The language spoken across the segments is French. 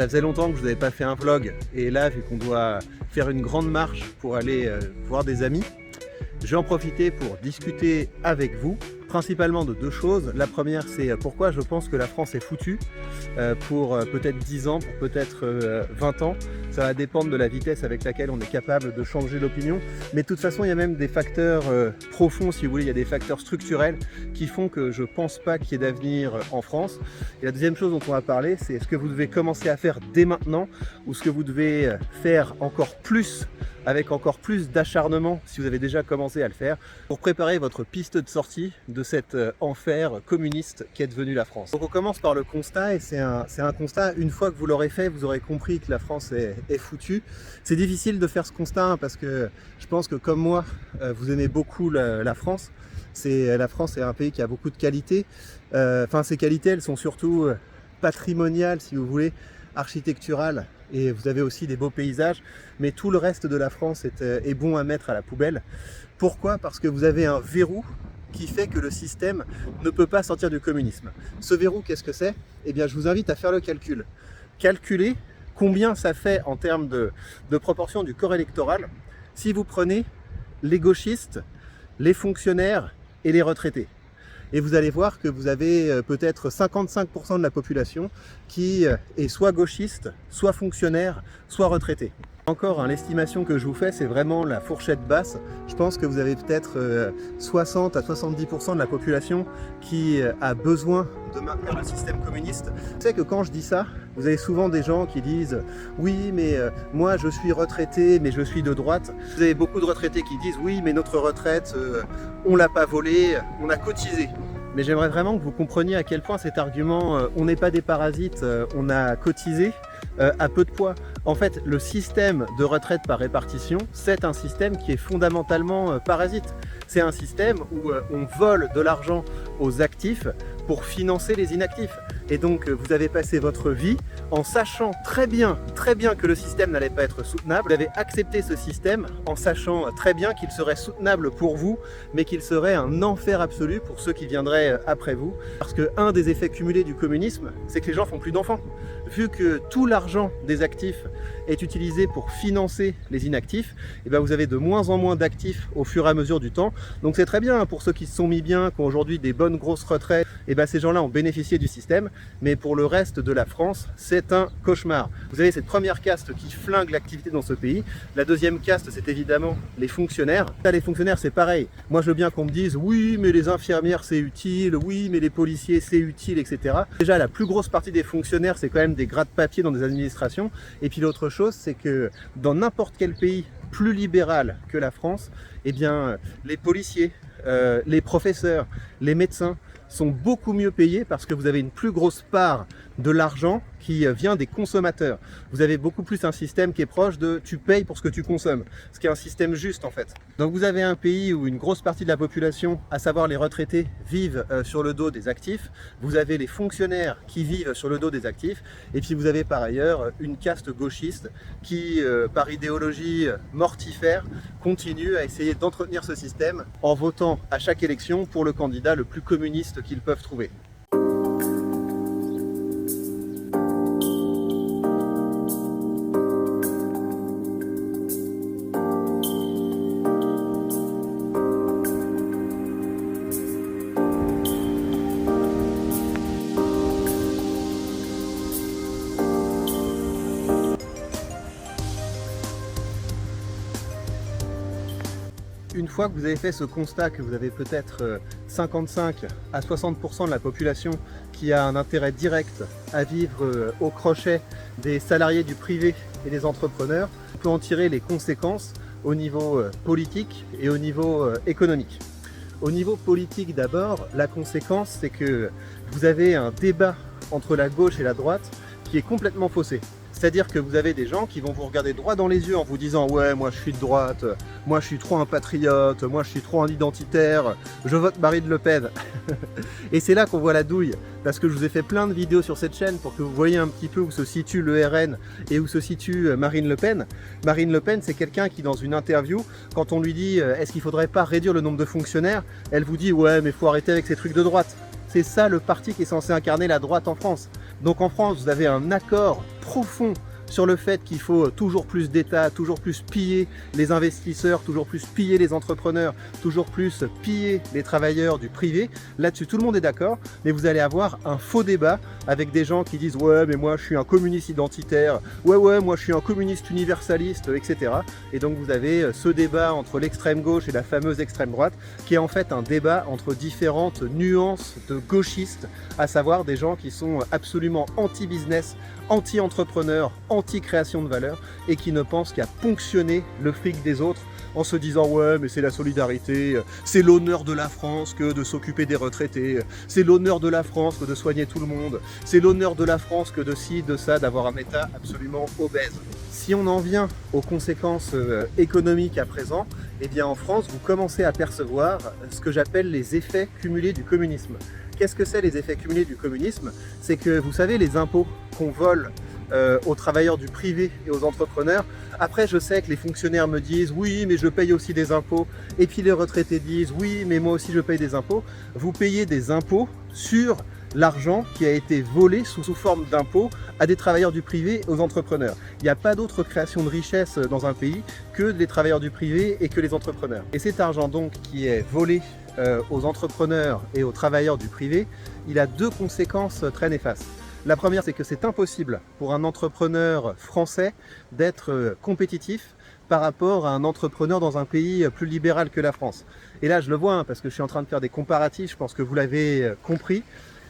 Ça faisait longtemps que je n'avais pas fait un vlog et là, vu qu'on doit faire une grande marche pour aller voir des amis, je vais en profiter pour discuter avec vous, principalement de deux choses. La première, c'est pourquoi je pense que la France est foutue pour peut-être 10 ans, pour peut-être 20 ans. Ça va dépendre de la vitesse avec laquelle on est capable de changer l'opinion. Mais de toute façon, il y a même des facteurs profonds, si vous voulez, il y a des facteurs structurels qui font que je ne pense pas qu'il y ait d'avenir en France. Et la deuxième chose dont on va parler, c'est ce que vous devez commencer à faire dès maintenant ou ce que vous devez faire encore plus avec encore plus d'acharnement si vous avez déjà commencé à le faire pour préparer votre piste de sortie de cet enfer communiste qui est devenu la France. Donc on commence par le constat et c'est un constat, une fois que vous l'aurez fait, vous aurez compris que la France est foutue. C'est difficile de faire ce constat parce que je pense que comme moi, vous aimez beaucoup la France. La France est un pays qui a beaucoup de qualités. Enfin ces qualités, elles sont surtout patrimoniales si vous voulez, architecturales. Et vous avez aussi des beaux paysages, mais tout le reste de la France est bon à mettre à la poubelle. Pourquoi? Parce que vous avez un verrou qui fait que le système ne peut pas sortir du communisme. Ce verrou, qu'est-ce que c'est? Eh bien, je vous invite à faire le calcul. Calculez combien ça fait en termes de proportion du corps électoral si vous prenez les gauchistes, les fonctionnaires et les retraités. Et vous allez voir que vous avez peut-être 55% de la population qui est soit gauchiste, soit fonctionnaire, soit retraité. Encore, hein, l'estimation que je vous fais, c'est vraiment la fourchette basse. Je pense que vous avez peut-être 60 à 70% de la population qui a besoin de maintenir le système communiste. Je sais que quand je dis ça, vous avez souvent des gens qui disent « Oui, mais moi je suis retraité, mais je suis de droite ». Vous avez beaucoup de retraités qui disent « Oui, mais notre retraite, on ne l'a pas volée, on a cotisé ». Mais j'aimerais vraiment que vous compreniez à quel point cet argument « on n'est pas des parasites, on a cotisé » a peu de poids. En fait, le système de retraite par répartition, c'est un système qui est fondamentalement parasite. C'est un système où on vole de l'argent aux actifs pour financer les inactifs. Et donc, vous avez passé votre vie en sachant très bien que le système n'allait pas être soutenable. Vous avez accepté ce système en sachant très bien qu'il serait soutenable pour vous, mais qu'il serait un enfer absolu pour ceux qui viendraient après vous. Parce que un des effets cumulés du communisme, c'est que les gens font plus d'enfants. Vu que tout l'argent des actifs est utilisé pour financer les inactifs, et bien vous avez de moins en moins d'actifs au fur et à mesure du temps. Donc c'est très bien pour ceux qui se sont mis bien, qui ont aujourd'hui des bonnes grosses retraites, et bien ces gens-là ont bénéficié du système. Mais pour le reste de la France, c'est un cauchemar. Vous avez cette première caste qui flingue l'activité dans ce pays. La deuxième caste, c'est évidemment les fonctionnaires. Là, les fonctionnaires, c'est pareil. Moi, je veux bien qu'on me dise « Oui, mais les infirmières, c'est utile. Oui, mais les policiers, c'est utile, etc. » Déjà, la plus grosse partie des fonctionnaires, c'est quand même des gras de papier dans des administrations. Et puis l'autre chose, c'est que dans n'importe quel pays plus libéral que la France, eh bien, les policiers, les professeurs, les médecins sont beaucoup mieux payés parce que vous avez une plus grosse part de l'argent qui vient des consommateurs. Vous avez beaucoup plus un système qui est proche de tu payes pour ce que tu consommes, ce qui est un système juste en fait. Donc vous avez un pays où une grosse partie de la population, à savoir les retraités, vivent sur le dos des actifs. Vous avez les fonctionnaires qui vivent sur le dos des actifs. Et puis vous avez par ailleurs une caste gauchiste qui, par idéologie mortifère, continue à essayer d'entretenir ce système en votant à chaque élection pour le candidat le plus communiste qu'ils peuvent trouver. Une fois que vous avez fait ce constat que vous avez peut-être 55 à 60% de la population qui a un intérêt direct à vivre au crochet des salariés du privé et des entrepreneurs, on peut en tirer les conséquences au niveau politique et au niveau économique. Au niveau politique d'abord, la conséquence c'est que vous avez un débat entre la gauche et la droite qui est complètement faussé. C'est-à-dire que vous avez des gens qui vont vous regarder droit dans les yeux en vous disant « Ouais, moi je suis de droite, moi je suis trop un patriote, moi je suis trop un identitaire, je vote Marine Le Pen ». Et c'est là qu'on voit la douille, parce que je vous ai fait plein de vidéos sur cette chaîne pour que vous voyez un petit peu où se situe le RN et où se situe Marine Le Pen. Marine Le Pen, c'est quelqu'un qui, dans une interview, quand on lui dit « Est-ce qu'il ne faudrait pas réduire le nombre de fonctionnaires ?», elle vous dit « Ouais, mais il faut arrêter avec ces trucs de droite ». C'est ça le parti qui est censé incarner la droite en France. Donc en France, vous avez un accord profond sur le fait qu'il faut toujours plus d'État, toujours plus piller les investisseurs, toujours plus piller les entrepreneurs, toujours plus piller les travailleurs du privé. Là-dessus, tout le monde est d'accord, mais vous allez avoir un faux débat avec des gens qui disent « Ouais, mais moi, je suis un communiste identitaire. Ouais, moi, je suis un communiste universaliste, etc. » Et donc, vous avez ce débat entre l'extrême gauche et la fameuse extrême droite, qui est en fait un débat entre différentes nuances de gauchistes, à savoir des gens qui sont absolument anti-business, anti-entrepreneurs, anti-création de valeur et qui ne pensent qu'à ponctionner le fric des autres en se disant « Ouais, mais c'est la solidarité, c'est l'honneur de la France que de s'occuper des retraités, c'est l'honneur de la France que de soigner tout le monde, c'est l'honneur de la France que de ci, de ça, d'avoir un État absolument obèse. » Si on en vient aux conséquences économiques à présent, eh bien en France, vous commencez à percevoir ce que j'appelle les effets cumulés du communisme. Qu'est-ce que c'est les effets cumulés du communisme? C'est que vous savez, les impôts qu'on vole aux travailleurs du privé et aux entrepreneurs, après je sais que les fonctionnaires me disent « Oui, mais je paye aussi des impôts » et puis les retraités disent « Oui, mais moi aussi je paye des impôts ». Vous payez des impôts sur l'argent qui a été volé sous forme d'impôts à des travailleurs du privé et aux entrepreneurs. Il n'y a pas d'autre création de richesse dans un pays que les travailleurs du privé et que les entrepreneurs. Et cet argent donc qui est volé aux entrepreneurs et aux travailleurs du privé, il a deux conséquences très néfastes. La première, c'est que c'est impossible pour un entrepreneur français d'être compétitif par rapport à un entrepreneur dans un pays plus libéral que la France. Et là, je le vois, parce que je suis en train de faire des comparatifs, je pense que vous l'avez compris.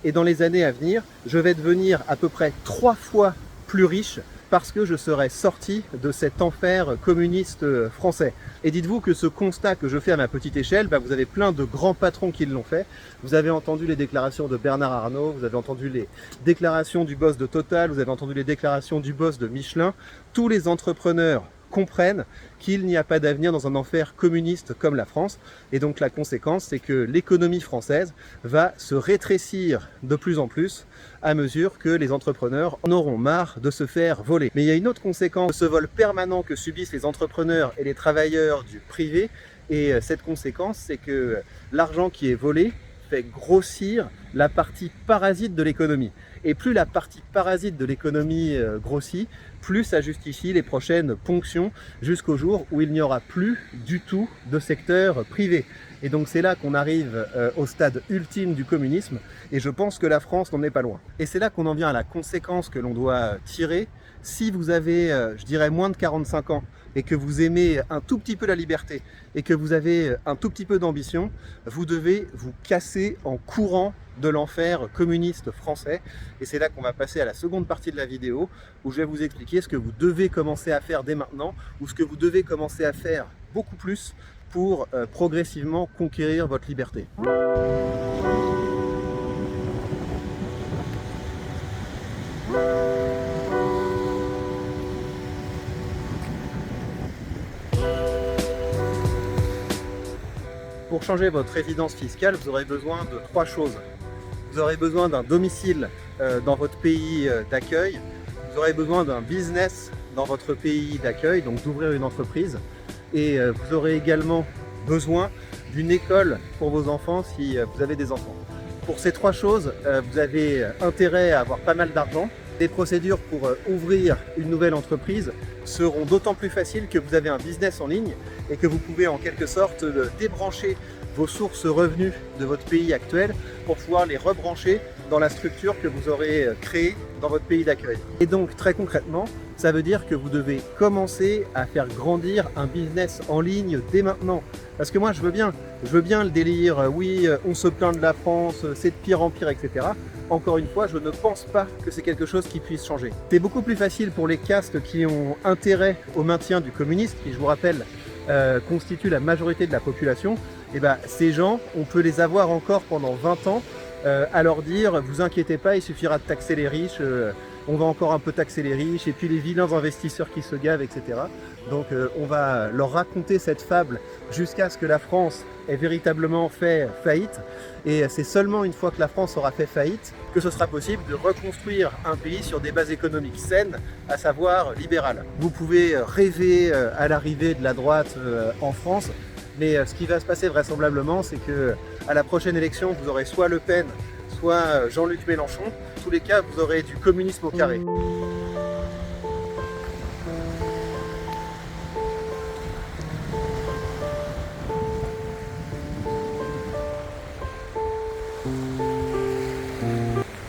Et dans les années à venir, je vais devenir à peu près 3 fois plus riche parce que je serai sorti de cet enfer communiste français. Et dites-vous que ce constat que je fais à ma petite échelle, vous avez plein de grands patrons qui l'ont fait. Vous avez entendu les déclarations de Bernard Arnault, vous avez entendu les déclarations du boss de Total, vous avez entendu les déclarations du boss de Michelin. Tous les entrepreneurs comprennent qu'il n'y a pas d'avenir dans un enfer communiste comme la France. Et donc la conséquence, c'est que l'économie française va se rétrécir de plus en plus à mesure que les entrepreneurs en auront marre de se faire voler. Mais il y a une autre conséquence de ce vol permanent que subissent les entrepreneurs et les travailleurs du privé. Et cette conséquence, c'est que l'argent qui est volé fait grossir la partie parasite de l'économie. Et plus la partie parasite de l'économie grossit, plus ça justifie les prochaines ponctions jusqu'au jour où il n'y aura plus du tout de secteur privé. Et donc c'est là qu'on arrive au stade ultime du communisme et je pense que la France n'en est pas loin. Et c'est là qu'on en vient à la conséquence que l'on doit tirer. Si vous avez, je dirais, moins de 45 ans et que vous aimez un tout petit peu la liberté et que vous avez un tout petit peu d'ambition, vous devez vous casser en courant de l'enfer communiste français. Et c'est là qu'on va passer à la seconde partie de la vidéo où je vais vous expliquer ce que vous devez commencer à faire dès maintenant ou ce que vous devez commencer à faire beaucoup plus pour progressivement conquérir votre liberté. Pour changer votre résidence fiscale, vous aurez besoin de 3 choses. Vous aurez besoin d'un domicile dans votre pays d'accueil. Vous aurez besoin d'un business dans votre pays d'accueil, donc d'ouvrir une entreprise. Et vous aurez également besoin d'une école pour vos enfants si vous avez des enfants. Pour ces 3 choses, vous avez intérêt à avoir pas mal d'argent. Les procédures pour ouvrir une nouvelle entreprise seront d'autant plus faciles que vous avez un business en ligne et que vous pouvez en quelque sorte débrancher vos sources revenus de votre pays actuel pour pouvoir les rebrancher dans la structure que vous aurez créée dans votre pays d'accueil. Et donc très concrètement, ça veut dire que vous devez commencer à faire grandir un business en ligne dès maintenant. Parce que moi je veux bien le délire, oui on se plaint de la France, c'est de pire en pire, etc. Encore une fois, je ne pense pas que c'est quelque chose qui puisse changer. C'est beaucoup plus facile pour les castes qui ont intérêt au maintien du communisme, qui je vous rappelle constituent la majorité de la population. Et ces gens, on peut les avoir encore pendant 20 ans à leur dire « vous inquiétez pas, il suffira de taxer les riches, on va encore un peu taxer les riches, et puis les vilains investisseurs qui se gavent, etc. » Donc on va leur raconter cette fable jusqu'à ce que la France ait véritablement fait faillite. Et c'est seulement une fois que la France aura fait faillite que ce sera possible de reconstruire un pays sur des bases économiques saines, à savoir libérales. Vous pouvez rêver à l'arrivée de la droite en France, mais ce qui va se passer vraisemblablement, c'est que à la prochaine élection, vous aurez soit Le Pen, soit Jean-Luc Mélenchon. En tous les cas, vous aurez du communisme au carré.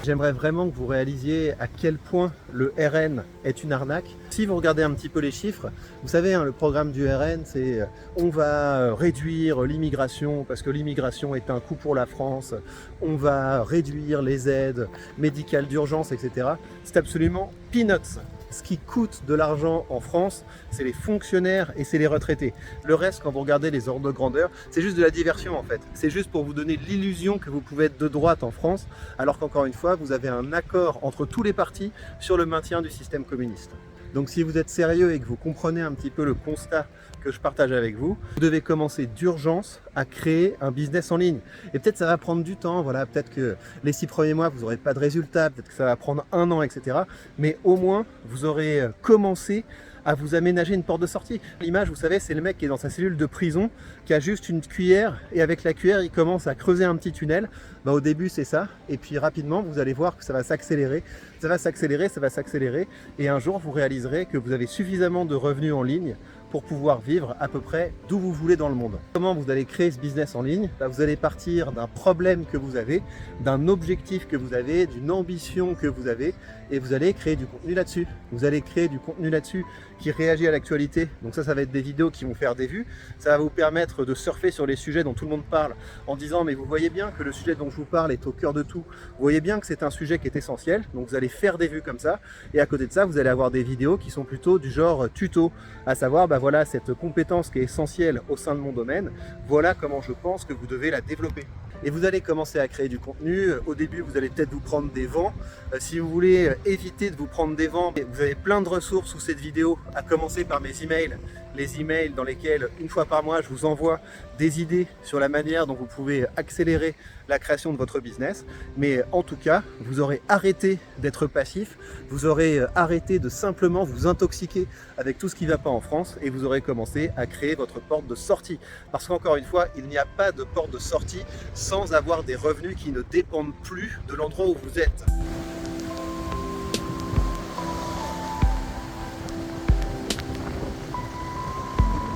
J'aimerais vraiment que vous réalisiez à quel point le RN est une arnaque. Si vous regardez un petit peu les chiffres, vous savez, le programme du RN, c'est on va réduire l'immigration parce que l'immigration est un coût pour la France, on va réduire les aides médicales d'urgence, etc. C'est absolument peanuts. Ce qui coûte de l'argent en France, c'est les fonctionnaires et c'est les retraités. Le reste, quand vous regardez les ordres de grandeur, c'est juste de la diversion en fait. C'est juste pour vous donner l'illusion que vous pouvez être de droite en France, alors qu'encore une fois, vous avez un accord entre tous les partis sur le maintien du système communiste. Donc si vous êtes sérieux et que vous comprenez un petit peu le constat que je partage avec vous, vous devez commencer d'urgence à créer un business en ligne. Et peut-être ça va prendre du temps, voilà, peut-être que les 6 premiers mois, vous n'aurez pas de résultats, peut-être que ça va prendre 1 an, etc. Mais au moins, vous aurez commencé à vous aménager une porte de sortie. L'image, vous savez, c'est le mec qui est dans sa cellule de prison, qui a juste une cuillère, et avec la cuillère, il commence à creuser un petit tunnel. Bah, au début, c'est ça, et puis rapidement, vous allez voir que ça va s'accélérer, ça va s'accélérer, ça va s'accélérer, et un jour, vous réaliserez que vous avez suffisamment de revenus en ligne pour pouvoir vivre à peu près d'où vous voulez dans le monde. Comment vous allez créer ce business en ligne? Vous allez partir d'un problème que vous avez, d'un objectif que vous avez, d'une ambition que vous avez, et vous allez créer du contenu là-dessus. Vous allez créer du contenu là-dessus qui réagit à l'actualité. Donc ça va être des vidéos qui vont faire des vues. Ça va vous permettre de surfer sur les sujets dont tout le monde parle en disant mais vous voyez bien que le sujet dont je vous parle est au cœur de tout. Vous voyez bien que c'est un sujet qui est essentiel. Donc vous allez faire des vues comme ça. Et à côté de ça, vous allez avoir des vidéos qui sont plutôt du genre tuto, à savoir voilà cette compétence qui est essentielle au sein de mon domaine. Voilà comment je pense que vous devez la développer. Et vous allez commencer à créer du contenu. Au début, vous allez peut-être vous prendre des vents. Si vous voulez éviter de vous prendre des vents, vous avez plein de ressources sous cette vidéo, à commencer par mes emails. Les emails dans lesquels, une fois par mois, je vous envoie des idées sur la manière dont vous pouvez accélérer la création de votre business. Mais en tout cas, vous aurez arrêté d'être passif, vous aurez arrêté de simplement vous intoxiquer avec tout ce qui ne va pas en France et vous aurez commencé à créer votre porte de sortie. Parce qu'encore une fois, il n'y a pas de porte de sortie sans avoir des revenus qui ne dépendent plus de l'endroit où vous êtes.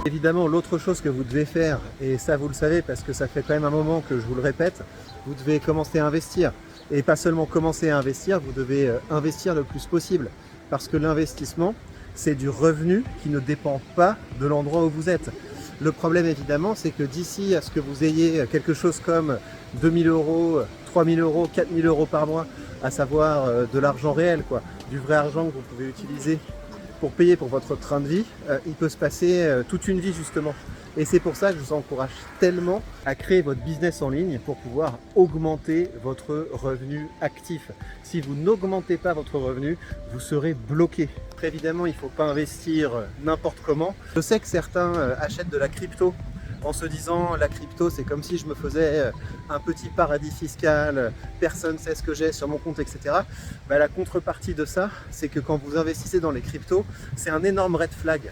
Évidemment, l'autre chose que vous devez faire, et ça vous le savez parce que ça fait quand même un moment que je vous le répète, vous devez commencer à investir. Et pas seulement commencer à investir, vous devez investir le plus possible. Parce que l'investissement, c'est du revenu qui ne dépend pas de l'endroit où vous êtes. Le problème évidemment, c'est que d'ici à ce que vous ayez quelque chose comme 2000 €, 3000 €, 4000 € par mois, à savoir de l'argent réel, du vrai argent que vous pouvez utiliser pour payer pour votre train de vie, il peut se passer toute une vie justement. Et c'est pour ça que je vous encourage tellement à créer votre business en ligne pour pouvoir augmenter votre revenu actif. Si vous n'augmentez pas votre revenu, vous serez bloqué. Très évidemment, il ne faut pas investir n'importe comment. Je sais que certains achètent de la crypto en se disant la crypto c'est comme si je me faisais un petit paradis fiscal, personne ne sait ce que j'ai sur mon compte, etc. La contrepartie de ça, c'est que quand vous investissez dans les cryptos, c'est un énorme red flag.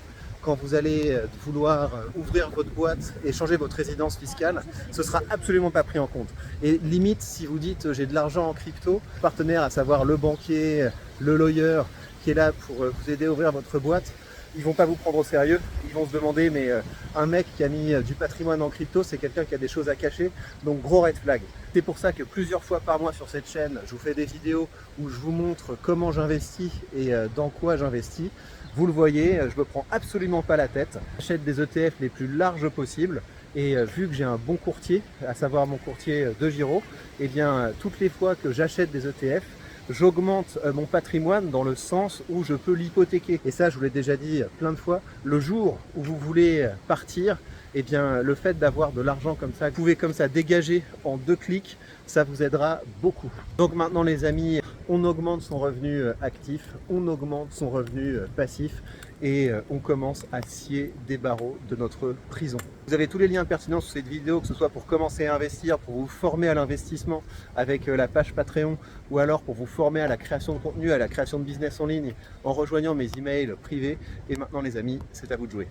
Quand vous allez vouloir ouvrir votre boîte et changer votre résidence fiscale, ce sera absolument pas pris en compte. Et limite, si vous dites j'ai de l'argent en crypto, partenaire, à savoir le banquier, le lawyer qui est là pour vous aider à ouvrir votre boîte, ils vont pas vous prendre au sérieux. Ils vont se demander mais un mec qui a mis du patrimoine en crypto, c'est quelqu'un qui a des choses à cacher, donc gros red flag. C'est pour ça que plusieurs fois par mois sur cette chaîne, je vous fais des vidéos où je vous montre comment j'investis et dans quoi j'investis. Vous le voyez, je me prends absolument pas la tête. J'achète des ETF les plus larges possibles et vu que j'ai un bon courtier, à savoir mon courtier de Giro, et bien toutes les fois que j'achète des ETF, j'augmente mon patrimoine dans le sens où je peux l'hypothéquer. Et ça, je vous l'ai déjà dit plein de fois, le jour où vous voulez partir, eh bien, le fait d'avoir de l'argent comme ça, vous pouvez comme ça dégager en 2 clics, ça vous aidera beaucoup. Donc maintenant les amis, on augmente son revenu actif, on augmente son revenu passif et on commence à scier des barreaux de notre prison. Vous avez tous les liens pertinents sous cette vidéo, que ce soit pour commencer à investir, pour vous former à l'investissement avec la page Patreon ou alors pour vous former à la création de contenu, à la création de business en ligne en rejoignant mes emails privés. Et maintenant les amis, c'est à vous de jouer.